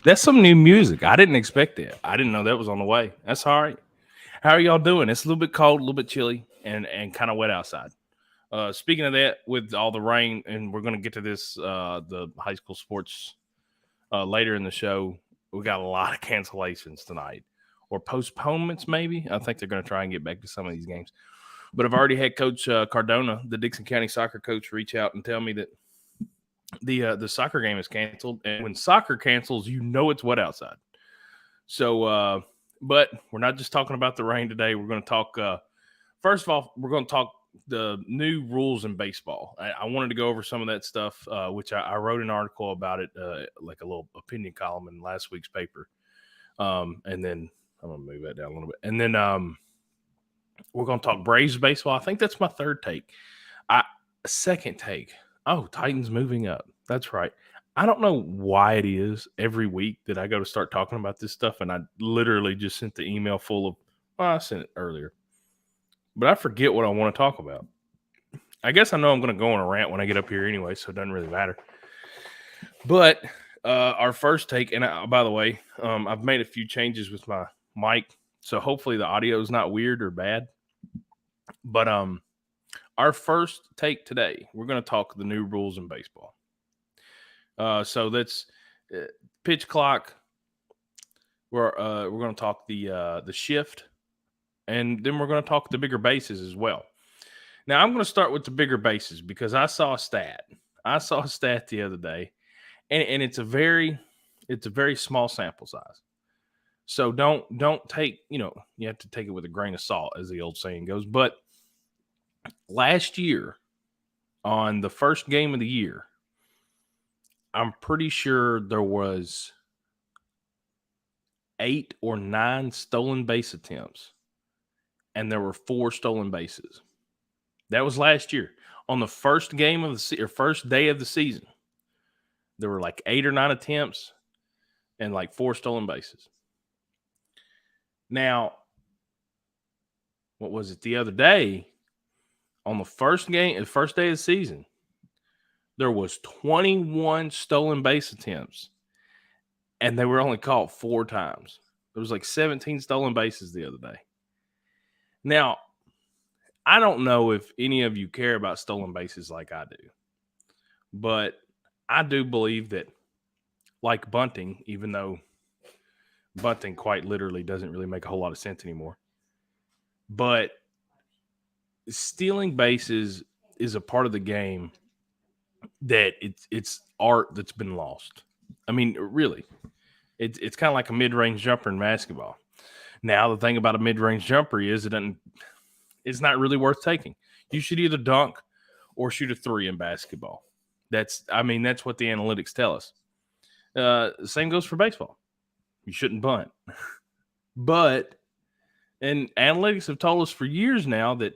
That's some new music. I didn't expect that. I didn't know that was on the way. That's all right. How are y'all doing? It's a little bit cold, a little bit chilly, and kind of wet outside. Speaking of that, with all the rain, and we're going to get to this, the high school sports later in the show. We got a lot of cancellations tonight or postponements, maybe. I think they're going to try and get back to some of these games. But I've already had Coach Cardona, the Dixon County soccer coach, reach out and tell me that the soccer game is canceled. And when soccer cancels, you know it's wet outside. So, but we're not just talking about the rain today. We're going to talk. First of all, we're going to talk the new rules in baseball. I wanted to go over some of that stuff, which I wrote an article about it, like a little opinion column in last week's paper. And then I'm going to move that down a little bit. And then we're going to talk Braves baseball. I think that's my third take. Second take. Oh, Titans moving up. That's right. I don't know why it is every week that I go to start talking about this stuff, and I literally just sent the email full of, well, I sent it earlier, but I forget what I want to talk about. I guess I know I'm going to go on a rant when I get up here anyway, so it doesn't really matter. But our first take, and by the way, I've made a few changes with my mic, so hopefully the audio is not weird or bad. But our first take today, we're going to talk the new rules in baseball. So that's pitch clock. We're going to talk the shift, and then we're going to talk the bigger bases as well. Now I'm going to start with the bigger bases because I saw a stat. The other day, and it's a very small sample size. So don't take, you have to take it with a grain of salt, as the old saying goes. But last year, on the first game of the year, I'm pretty sure there was 8 or 9 stolen base attempts, and there were 4 stolen bases. That was last year. On the first game of the first day of the season, there were like 8 or 9 attempts and like 4 stolen bases. Now, what was it the other day? On the first day of the season, there was 21 stolen base attempts, and they were only caught 4 times. There was like 17 stolen bases the other day. Now, I don't know if any of you care about stolen bases like I do, but I do believe that, like bunting, even though bunting quite literally doesn't really make a whole lot of sense anymore, but stealing bases is a part of the game that it's art that's been lost. I mean, really, it's kind of like a mid-range jumper in basketball. Now, the thing about a mid-range jumper is it's not really worth taking. You should either dunk or shoot a 3 in basketball. That's what the analytics tell us. Same goes for baseball. You shouldn't bunt. And analytics have told us for years now that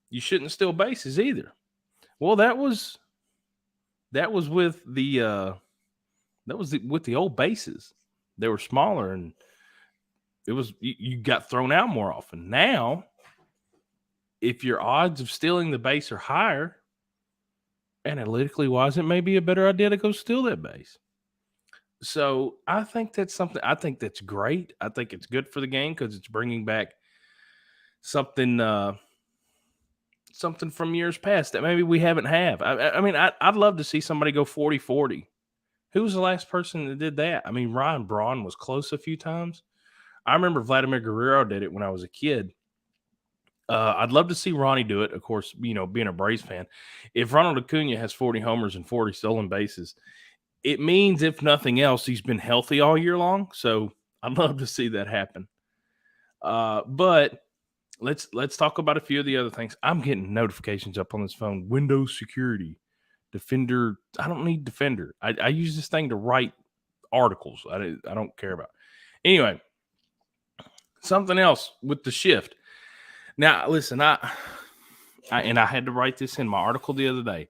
you shouldn't steal bases either. Well, that was with the with the old bases. They were smaller, and it was you got thrown out more often. Now, if your odds of stealing the base are higher, analytically wise, it may be a better idea to go steal that base. So I think that's something. I think that's great. I think it's good for the game because it's bringing back something from years past that maybe we haven't have. I'd love to see somebody go 40-40. Who was the last person that did that? I mean, Ryan Braun was close a few times. I remember Vladimir Guerrero did it when I was a kid. I'd love to see Ronnie do it. Of course, being a Braves fan, if Ronald Acuna has 40 homers and 40 stolen bases, it means, if nothing else, he's been healthy all year long. So I'd love to see that happen. But let's talk about a few of the other things. I'm getting notifications up on this phone. Windows security, Defender. I don't need Defender. I use this thing to write articles. I don't care about. Anyway, something else with the shift. Now, listen, I had to write this in my article the other day.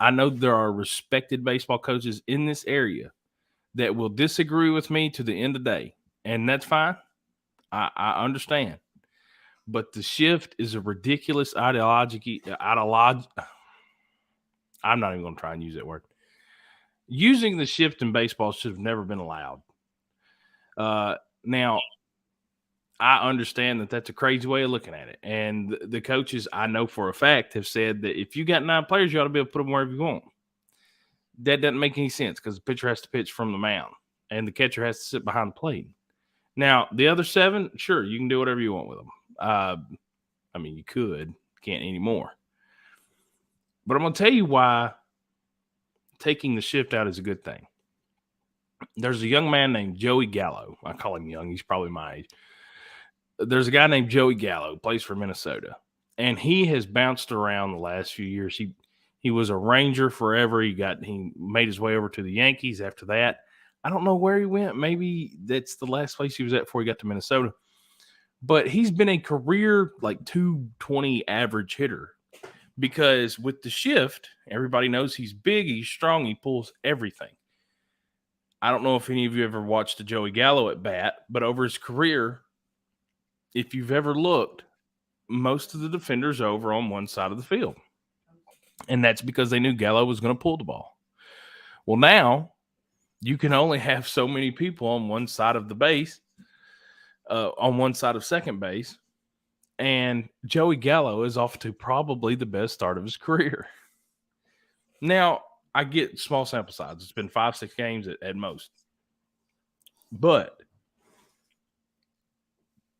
I know there are respected baseball coaches in this area that will disagree with me to the end of the day, and that's fine. I understand. But the shift is a ridiculous ideology. I'm not even going to try and use that word. Using the shift in baseball should have never been allowed. Now, I understand that that's a crazy way of looking at it. And the coaches, I know for a fact, have said that if you got 9 players, you ought to be able to put them wherever you want. That doesn't make any sense because the pitcher has to pitch from the mound and the catcher has to sit behind the plate. Now, the other 7, sure, you can do whatever you want with them. I mean, you could, can't anymore. But I'm going to tell you why taking the shift out is a good thing. There's a young man named Joey Gallo. I call him young. He's probably my age. There's a guy named Joey Gallo, plays for Minnesota, and he has bounced around the last few years. He was a Ranger forever. He made his way over to the Yankees after that. I don't know where he went. Maybe that's the last place he was at before he got to Minnesota. But he's been a career like 220 average hitter because with the shift, everybody knows he's big, he's strong, he pulls everything. I don't know if any of you ever watched a Joey Gallo at bat, but over his career, if you've ever looked, most of the defenders are over on one side of the field. And that's because they knew Gallo was going to pull the ball. Well, now you can only have so many people on one side of the base, on one side of second base. And Joey Gallo is off to probably the best start of his career. Now, I get small sample size. It's been 5-6 games at most. But,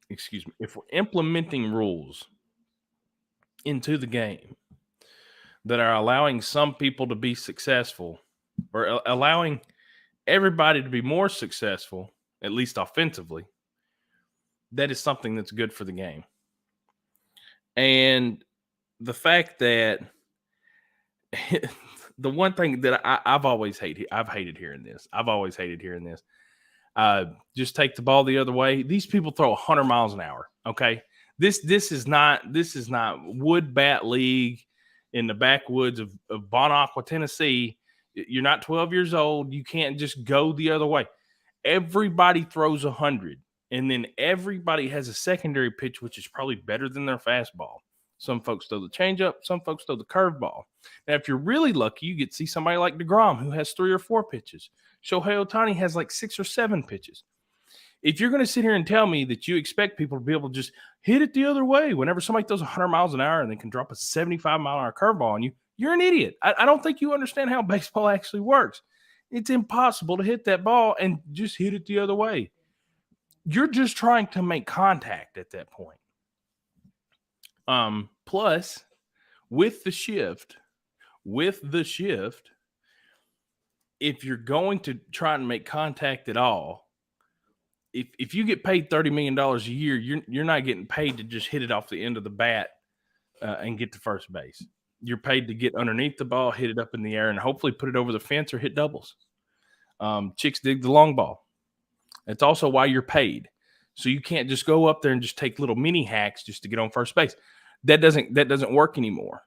excuse me, if we're implementing rules into the game that are allowing some people to be successful or allowing everybody to be more successful, at least offensively, that is something that's good for the game. And the fact that the one thing that I've hated hearing this. I've always hated hearing this. Just take the ball the other way. These people throw 100 miles an hour. Okay, this is not wood bat league in the backwoods of Bon Aqua, Tennessee. You're not 12 years old. You can't just go the other way. Everybody throws 100, and then everybody has a secondary pitch, which is probably better than their fastball. Some folks throw the changeup. Some folks throw the curveball. Now, if you're really lucky, you get to see somebody like DeGrom who has 3 or 4 pitches. Shohei Ohtani has like 6 or 7 pitches. If you're going to sit here and tell me that you expect people to be able to just hit it the other way whenever somebody throws 100 miles an hour and they can drop a 75-mile-an-hour curveball on you, you're an idiot. I don't think you understand how baseball actually works. It's impossible to hit that ball and just hit it the other way. You're just trying to make contact at that point. Plus, with the shift, if you're going to try and make contact at all, if you get paid $30 million a year, you're not getting paid to just hit it off the end of the bat and get to first base. You're paid to get underneath the ball, hit it up in the air, and hopefully put it over the fence or hit doubles. Chicks dig the long ball. That's also why you're paid. So you can't just go up there and just take little mini hacks just to get on first base. That doesn't work anymore.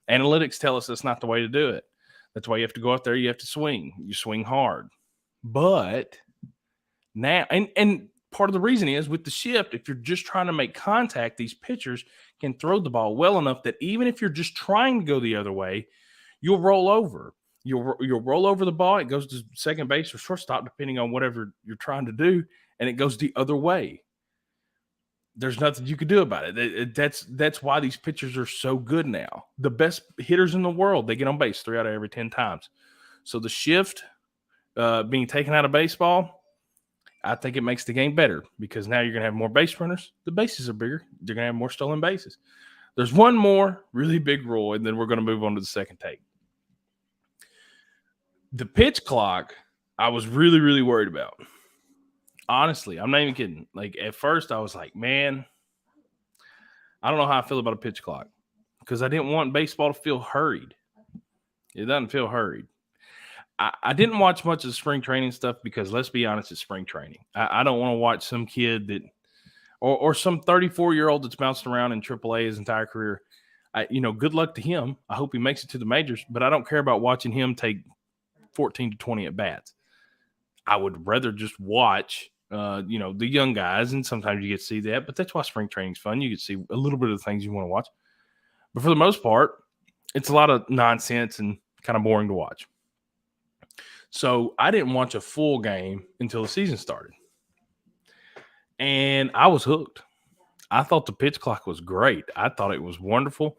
Analytics tell us that's not the way to do it. That's why you have to go out there. You have to swing. You swing hard. But now, and part of the reason is with the shift, if you're just trying to make contact, these pitchers can throw the ball well enough that even if you're just trying to go the other way, you'll roll over. You'll roll over the ball. It goes to second base or shortstop, depending on whatever you're trying to do, and it goes the other way. There's nothing you can do about it. That's why these pitchers are so good now. The best hitters in the world, they get on base 3 out of every 10 times. So the shift being taken out of baseball, I think it makes the game better because now you're going to have more base runners. The bases are bigger. You're going to have more stolen bases. There's one more really big rule, and then we're going to move on to the second take. The pitch clock, I was really, really worried about. Honestly, I'm not even kidding. Like, at first, I was like, man, I don't know how I feel about a pitch clock because I didn't want baseball to feel hurried. It doesn't feel hurried. I didn't watch much of the spring training stuff because, let's be honest, it's spring training. I don't want to watch some kid that or some 34-year-old that's bounced around in AAA his entire career. Good luck to him. I hope he makes it to the majors, but I don't care about watching him take 14 to 20 at-bats. I would rather just watch the young guys, and sometimes you get to see that, but that's why spring training's fun. You get to see a little bit of the things you want to watch. But for the most part, it's a lot of nonsense and kind of boring to watch. So I didn't watch a full game until the season started. and I was hooked. I thought the pitch clock was great. I thought it was wonderful.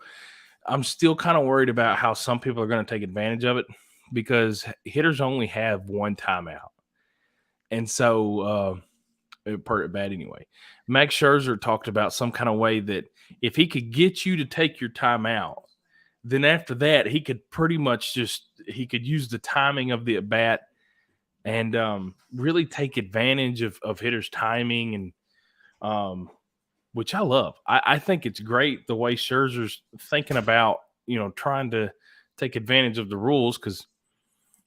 I'm still kind of worried about how some people are going to take advantage of it because hitters only have one timeout. And so, per at bat anyway. Max Scherzer talked about some kind of way that if he could get you to take your timeout, then after that, he could pretty much he could use the timing of the at bat and really take advantage of hitters' timing and which I love. I think it's great the way Scherzer's thinking about, trying to take advantage of the rules because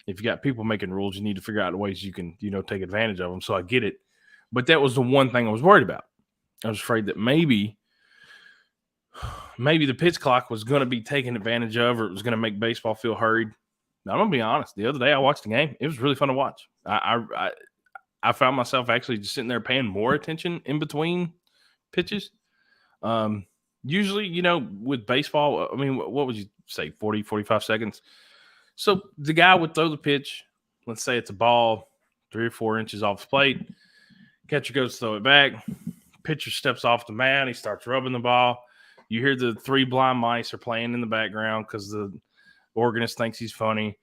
if you got people making rules, you need to figure out the ways you can, take advantage of them. So I get it. But that was the one thing I was worried about. I was afraid that maybe the pitch clock was going to be taken advantage of or it was going to make baseball feel hurried. Now, I'm going to be honest. The other day I watched the game. It was really fun to watch. I found myself actually just sitting there paying more attention in between pitches. Usually, with baseball, I mean, what would you say, 40, 45 seconds? So the guy would throw the pitch. Let's say it's a ball 3 or 4 inches off the plate. Catcher goes to throw it back. Pitcher steps off the mound. He starts rubbing the ball. You hear the 3 blind mice are playing in the background because the organist thinks he's funny.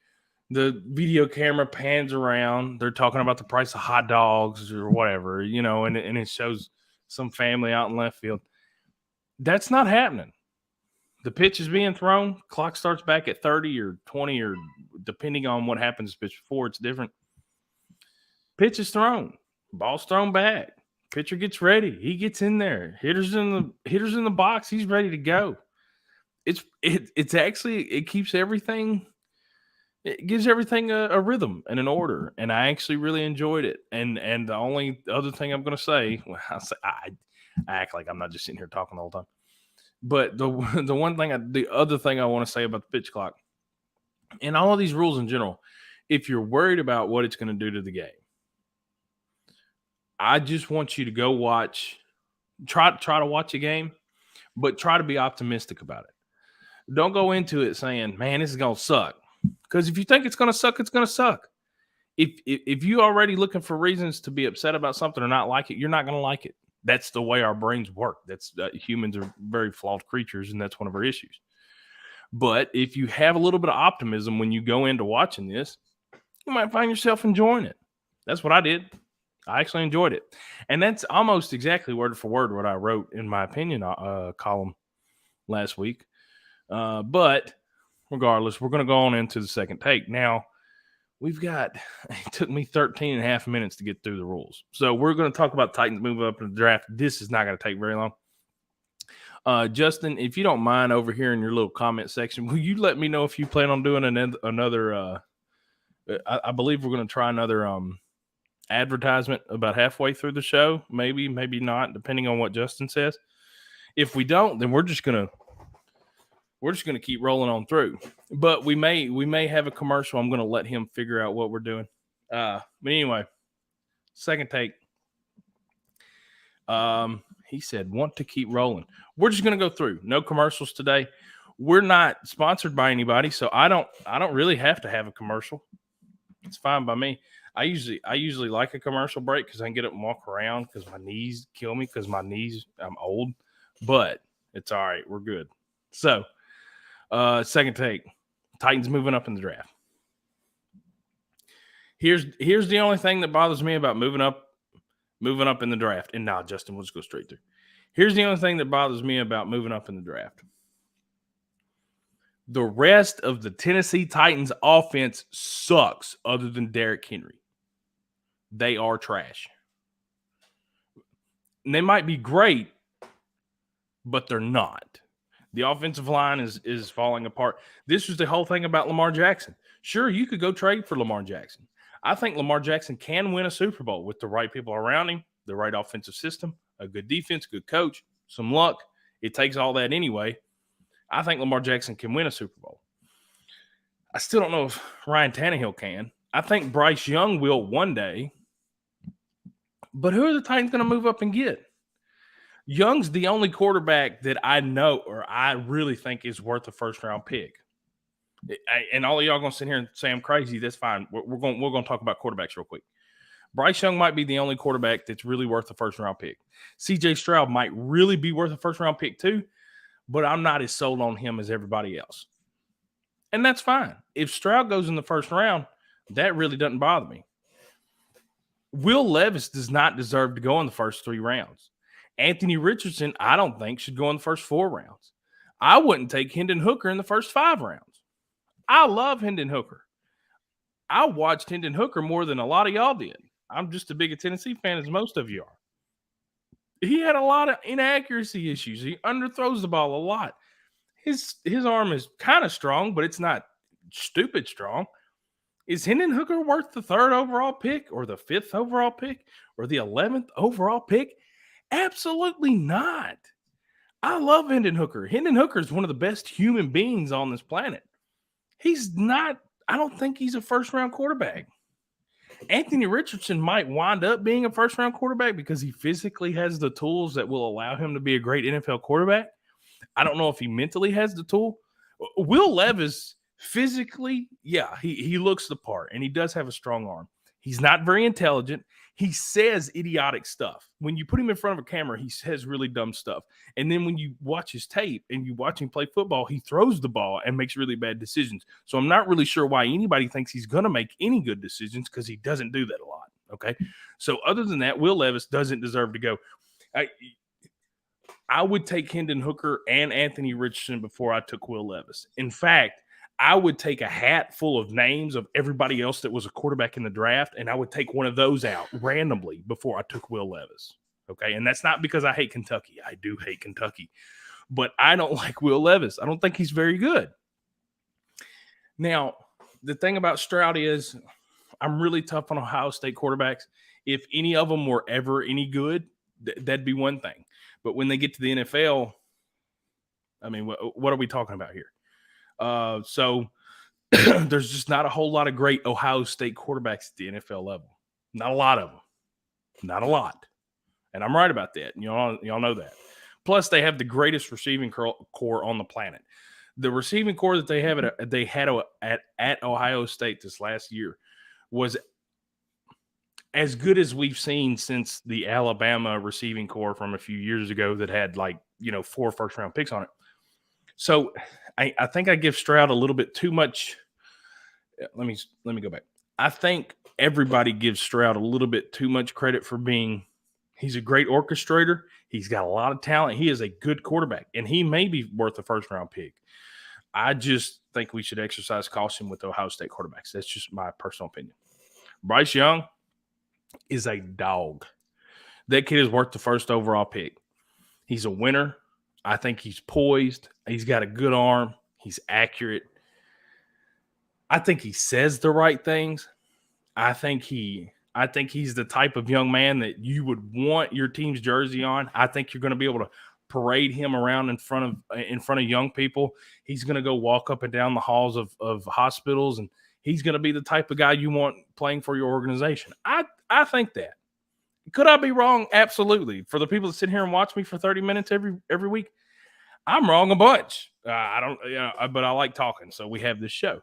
The video camera pans around. They're talking about the price of hot dogs or whatever, and it shows some family out in left field. That's not happening. The pitch is being thrown. Clock starts back at 30 or 20 or depending on what happens pitch before, it's different. Pitch is thrown. Ball's thrown back. Pitcher gets ready. He gets in there. Hitters in the box. He's ready to go. It's actually, it keeps everything. It gives everything a rhythm and an order, and I actually really enjoyed it. And the only other thing I'm going to say, I act like I'm not just sitting here talking all the time. But the other thing I want to say about the pitch clock and all of these rules in general, if you're worried about what it's going to do to the game, I just want you to go try to watch a game, but try to be optimistic about it. Don't go into it saying, man, this is going to suck. Because if you think it's going to suck, it's going to suck. If you're already looking for reasons to be upset about something or not like it, you're not going to like it. That's the way our brains work. That's humans are very flawed creatures, and that's one of our issues. But if you have a little bit of optimism when you go into watching this, you might find yourself enjoying it. That's what I did. I actually enjoyed it. And that's almost exactly word for word what I wrote in my opinion column last week. But regardless, we're going to go on into the second take. Now, it took me 13 and a half minutes to get through the rules. So we're going to talk about Titans move up in the draft. This is not going to take very long. Justin, if you don't mind over here in your little comment section, will you let me know if you plan on doing another I believe we're going to try another advertisement about halfway through the show. Maybe not, depending on what Justin says. If we don't, then we're just going to keep rolling on through. But we may have a commercial. I'm going to let him figure out what we're doing. But anyway, second take. He said, want to keep rolling. We're just going to go through. No commercials today. We're not sponsored by anybody, so I don't really have to have a commercial. It's fine by me. I usually like a commercial break because I can get up and walk around because my knees kill me because I'm old. But it's all right. We're good. So, second take. Titans moving up in the draft. Here's the only thing that bothers me about moving up in the draft. And now, Justin, we'll just go straight through. Here's the only thing that bothers me about moving up in the draft. The rest of the Tennessee Titans offense sucks other than Derrick Henry. They are trash. And they might be great, but they're not. The offensive line is falling apart. This was the whole thing about Lamar Jackson. Sure, you could go trade for Lamar Jackson. I think Lamar Jackson can win a Super Bowl with the right people around him, the right offensive system, a good defense, good coach, some luck. It takes all that anyway. I think Lamar Jackson can win a Super Bowl. I still don't know if Ryan Tannehill can. I think Bryce Young will one day. But who are the Titans going to move up and get? Young's the only quarterback that I know or I really think is worth a first-round pick. And all of y'all going to sit here and say I'm crazy. That's fine. We're going to talk about quarterbacks real quick. Bryce Young might be the only quarterback that's really worth a first-round pick. C.J. Stroud might really be worth a first-round pick too, but I'm not as sold on him as everybody else. And that's fine. If Stroud goes in the first round, that really doesn't bother me. Will Levis does not deserve to go in the first 3 rounds. Anthony Richardson, I don't think, should go in the first 4 rounds. I wouldn't take Hendon Hooker in the first 5 rounds. I love Hendon Hooker. I watched Hendon Hooker more than a lot of y'all did. I'm just as big a Tennessee fan as most of you are. He had a lot of inaccuracy issues. He underthrows the ball a lot. His arm is kind of strong, but it's not stupid strong. Is Hendon Hooker worth the 3rd overall pick or the 5th overall pick or the 11th overall pick? Absolutely not. I love Hendon Hooker. Hendon Hooker is one of the best human beings on this planet. He's not, I don't think he's a first-round quarterback. Anthony Richardson might wind up being a first-round quarterback because he physically has the tools that will allow him to be a great NFL quarterback. I don't know if he mentally has the tool. Will Levis, physically, yeah, he looks the part, and he does have a strong arm. He's not very intelligent. He says idiotic stuff. When you put him in front of a camera, he says really dumb stuff. And then when you watch his tape and you watch him play football, he throws the ball and makes really bad decisions. So I'm not really sure why anybody thinks he's going to make any good decisions because he doesn't do that a lot. Okay. So other than that, Will Levis doesn't deserve to go. I would take Hendon Hooker and Anthony Richardson before I took Will Levis. In fact, I would take a hat full of names of everybody else that was a quarterback in the draft, and I would take one of those out randomly before I took Will Levis. Okay, and that's not because I hate Kentucky. I do hate Kentucky. But I don't like Will Levis. I don't think he's very good. Now, the thing about Stroud is I'm really tough on Ohio State quarterbacks. If any of them were ever any good, that'd be one thing. But when they get to the NFL, I mean, what are we talking about here? So there's just not a whole lot of great Ohio State quarterbacks at the NFL level. Not a lot of them. Not a lot. And I'm right about that. Y'all know that. Plus, they have the greatest receiving core on the planet. The receiving core that they had at Ohio State this last year was as good as we've seen since the Alabama receiving core from a few years ago that had 4 first-round picks on it. So I think I give Stroud a little bit too much. Let me go back. I think everybody gives Stroud a little bit too much credit for he's a great orchestrator. He's got a lot of talent. He is a good quarterback, and he may be worth a first-round pick. I just think we should exercise caution with Ohio State quarterbacks. That's just my personal opinion. Bryce Young is a dog. That kid is worth the 1st overall pick. He's a winner. I think he's poised. He's got a good arm. He's accurate. I think he says the right things. I think he's the type of young man that you would want your team's jersey on. I think you're going to be able to parade him around in front of young people. He's going to go walk up and down the halls of hospitals, and he's going to be the type of guy you want playing for your organization. I think that. Could I be wrong? Absolutely. For the people that sit here and watch me for 30 minutes every week, I'm wrong a bunch. But I like talking, so we have this show.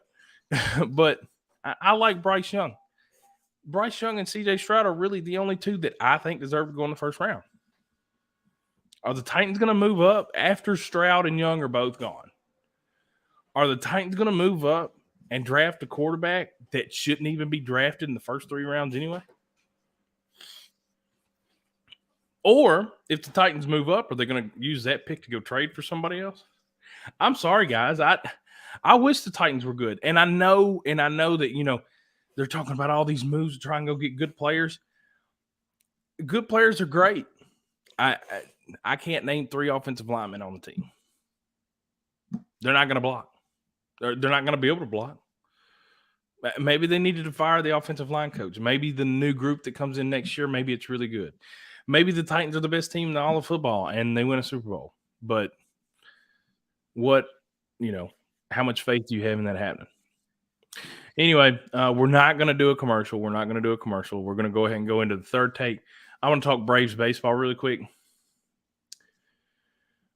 But I like Bryce Young. Bryce Young and C.J. Stroud are really the only two that I think deserve to go in the first round. Are the Titans going to move up after Stroud and Young are both gone? Are the Titans going to move up and draft a quarterback that shouldn't even be drafted in the first 3 rounds anyway? Or if the Titans move up, are they going to use that pick to go trade for somebody else? I'm sorry, guys. I wish the Titans were good. And I know that, they're talking about all these moves to try and go get good players. Good players are great. I can't name 3 offensive linemen on the team. They're not going to block. They're not going to be able to block. Maybe they needed to fire the offensive line coach. Maybe the new group that comes in next year, maybe it's really good. Maybe the Titans are the best team in all of football and they win a Super Bowl. But how much faith do you have in that happening? Anyway, we're not going to do a commercial. We're going to go ahead and go into the third take. I want to talk Braves baseball really quick.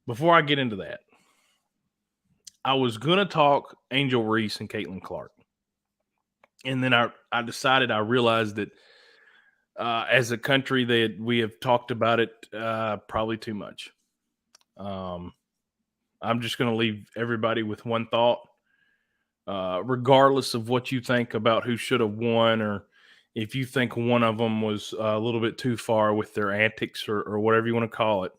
Before I get into that, I was going to talk Angel Reese and Caitlin Clark. And then I decided, I realized that as a country that we have talked about it probably too much. I'm just going to leave everybody with one thought. Regardless of what you think about who should have won, or if you think one of them was a little bit too far with their antics or whatever you want to call it,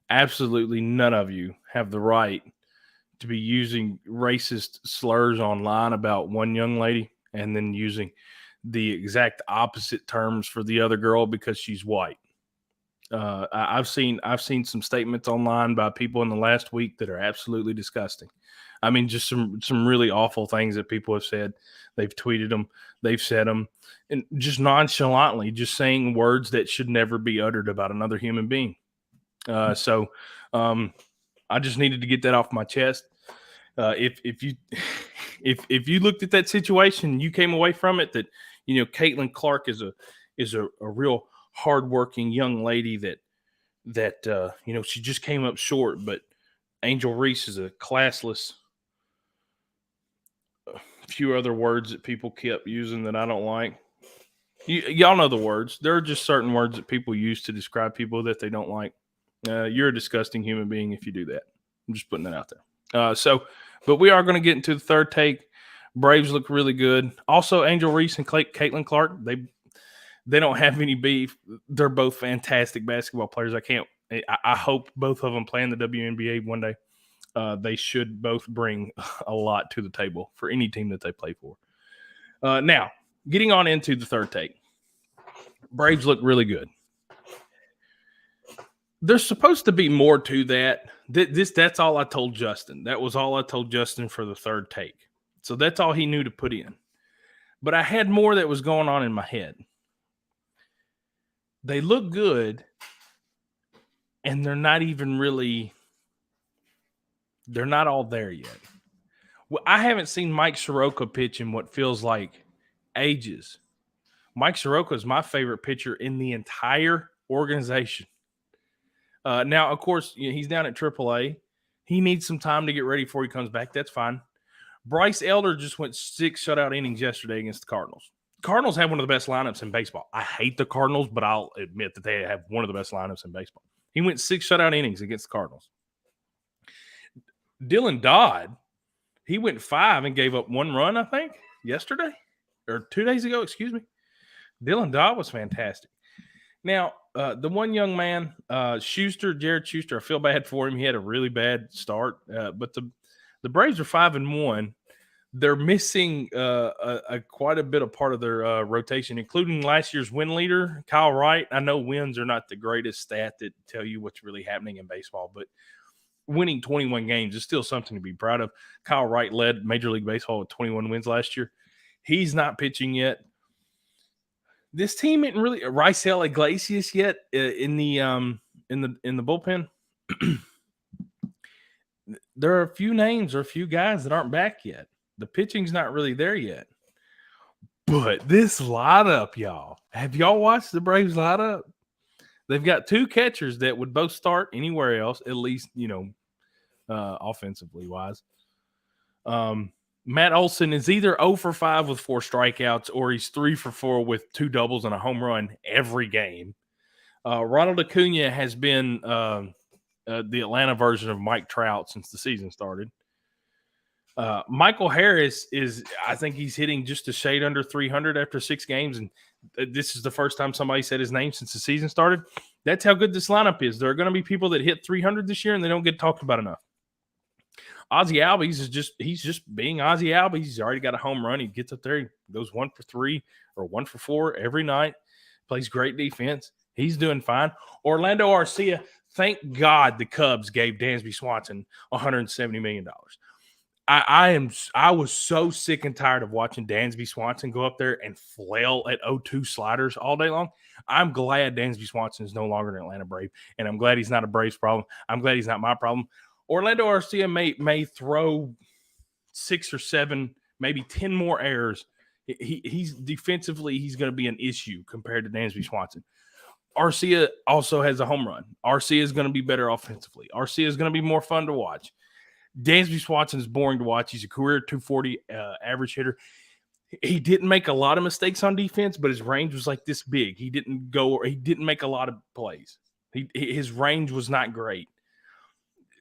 absolutely none of you have the right to be using racist slurs online about one young lady and then using the exact opposite terms for the other girl because she's white. I've seen some statements online by people in the last week that are absolutely disgusting. I mean, just some really awful things that people have said. They've tweeted them, they've said them, and just nonchalantly, just saying words that should never be uttered about another human being. So I just needed to get that off my chest. If you looked at that situation, you came away from it that Caitlin Clark is a real hardworking young lady that she just came up short, but Angel Reese is a classless. A few other words that people kept using that I don't like. Y'all know the words. There are just certain words that people use to describe people that they don't like. You're a disgusting human being if you do that. I'm just putting that out there. But we are going to get into the third take. Braves look really good. Also, Angel Reese and Caitlin Clark, they don't have any beef. They're both fantastic basketball players. I hope both of them play in the WNBA one day. They should both bring a lot to the table for any team that they play for. Now, getting on into the third take. Braves look really good. There's supposed to be more to that. That's all I told Justin. That was all I told Justin for the third take. So that's all he knew to put in. But I had more that was going on in my head. They look good, and they're not all there yet. Well, I haven't seen Mike Soroka pitch in what feels like ages. Mike Soroka is my favorite pitcher in the entire organization. Now, of course, he's down at AAA. He needs some time to get ready before he comes back. That's fine. Bryce Elder just went 6 shutout innings yesterday against the Cardinals. Cardinals have one of the best lineups in baseball. I hate the Cardinals, but I'll admit that they have one of the best lineups in baseball. He went 6 shutout innings against the Cardinals. Dylan Dodd, he went 5 and gave up 1 run, I think, yesterday or 2 days ago, excuse me. Dylan Dodd was fantastic. Now, the one young man, Jared Schuster, I feel bad for him. He had a really bad start, but the Braves are 5-1. They're missing quite a bit of part of their rotation, including last year's win leader, Kyle Wright. I know wins are not the greatest stat that tell you what's really happening in baseball, but winning 21 games is still something to be proud of. Kyle Wright led Major League Baseball with 21 wins last year. He's not pitching yet. This team isn't really Raisel Iglesias yet in the bullpen. There are a few names or a few guys that aren't back yet. The pitching's not really there yet. But this lineup, y'all, have y'all watched the Braves lineup? They've got 2 catchers that would both start anywhere else, at least, offensively wise. Matt Olson is either 0 for 5 with 4 strikeouts, or he's 3 for 4 with 2 doubles and a home run every game. Ronald Acuna has been the Atlanta version of Mike Trout since the season started. Michael Harris I think he's hitting just a shade under 300 after 6 games, and this is the first time somebody said his name since the season started. That's how good this lineup is. There are going to be people that hit 300 this year, and they don't get talked about enough. Ozzie Albies he's just being Ozzie Albies. He's already got a home run. He gets up there, he goes 1 for 3 or 1 for 4 every night. Plays great defense. He's doing fine. Orlando Arcia, thank God the Cubs gave Dansby Swanson $170 million. I was so sick and tired of watching Dansby Swanson go up there and flail at 0-2 sliders all day long. I'm glad Dansby Swanson is no longer an Atlanta Brave, and I'm glad he's not a Braves problem. I'm glad he's not my problem. Orlando Arcia may throw 6 or 7, maybe 10 more errors. He's defensively, he's going to be an issue compared to Dansby Swanson. Arcia also has a home run. Arcia is going to be better offensively. Arcia is going to be more fun to watch. Dansby Swanson is boring to watch. He's a career 240 average hitter. He didn't make a lot of mistakes on defense, but his range was like this big. He didn't make a lot of plays. His range was not great.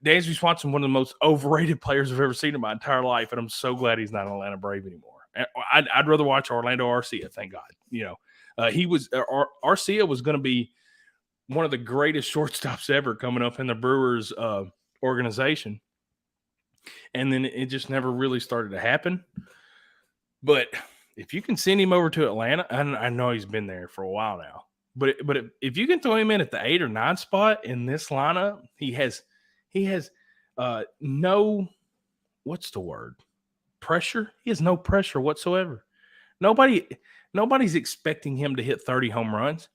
Dansby Swanson, one of the most overrated players I've ever seen in my entire life, and I'm so glad he's not an Atlanta Brave anymore. I'd rather watch Orlando Arcia, thank God. Arcia was going to be one of the greatest shortstops ever coming up in the Brewers organization, and then it just never really started to happen. But if you can send him over to Atlanta, I know he's been there for a while now, but if you can throw him in at the 8 or 9 spot in this lineup, he has no, what's the word? Pressure. He has no pressure whatsoever. Nobody's expecting him to hit 30 home runs.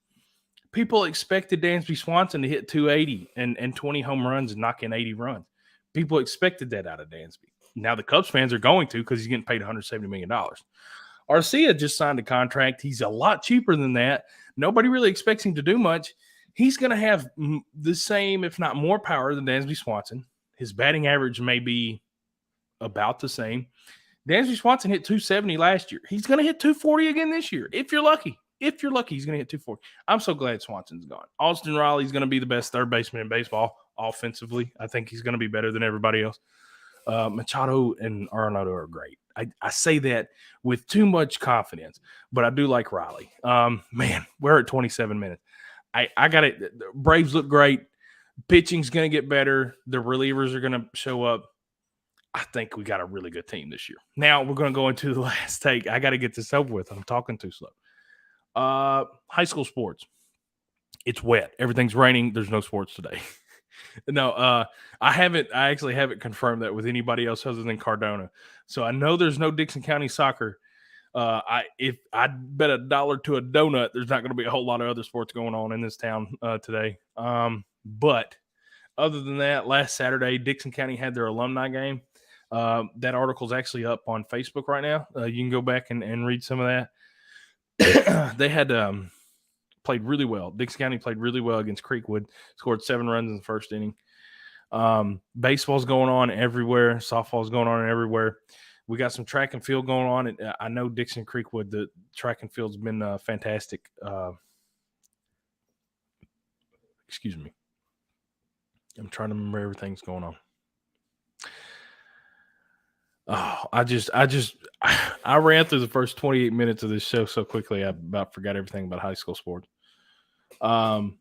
People expected Dansby Swanson to hit 280 and 20 home runs and knock in 80 runs. People expected that out of Dansby. Now the Cubs fans are going to because he's getting paid $170 million. Arcia just signed a contract. He's a lot cheaper than that. Nobody really expects him to do much. He's going to have the same, if not more power than Dansby Swanson. His batting average may be about the same. Dansby Swanson hit 270 last year. He's going to hit 240 again this year. If you're lucky, he's going to hit 240. I'm so glad Swanson's gone. Austin Riley's going to be the best third baseman in baseball offensively. I think he's going to be better than everybody else. Machado and Arenado are great. I say that with too much confidence, but I do like Riley. Man, we're at 27 minutes. I got it. The Braves look great. Pitching's going to get better. The relievers are going to show up. I think we got a really good team this year. Now we're going to go into the last take. I got to get this over with. I'm talking too slow. High school sports. It's wet. Everything's raining. There's no sports today. No, I actually haven't confirmed that with anybody else other than Cardona. So I know there's no Dixon County soccer. If I'd bet $1 to a donut, there's not going to be a whole lot of other sports going on in this town today. But other than that, last Saturday, Dixon County had their alumni game. That article's actually up on Facebook right now. You can go back and read some of that. They had played really well. Dixon County played really well against Creekwood, scored 7 runs in the first inning. Baseball's going on everywhere. Softball's going on everywhere. We got some track and field going on. And I know Dixon Creekwood, the track and field's been fantastic. Excuse me. I'm trying to remember everything's going on. Oh, I ran through the first 28 minutes of this show so quickly, I about forgot everything about high school sports. The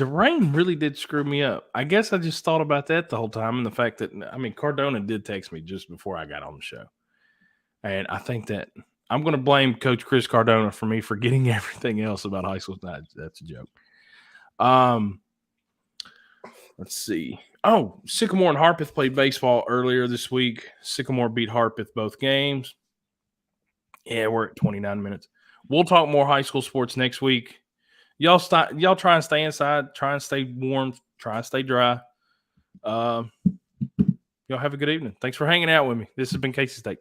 rain really did screw me up. I guess I just thought about that the whole time, and the fact that, Cardona did text me just before I got on the show. And I think that I'm going to blame Coach Chris Cardona for me forgetting everything else about high school. No, that's a joke. Let's see. Oh, Sycamore and Harpeth played baseball earlier this week. Sycamore beat Harpeth both games. Yeah, we're at 29 minutes. We'll talk more high school sports next week. Y'all try and stay inside. Try and stay warm. Try and stay dry. Y'all have a good evening. Thanks for hanging out with me. This has been Casey's Take.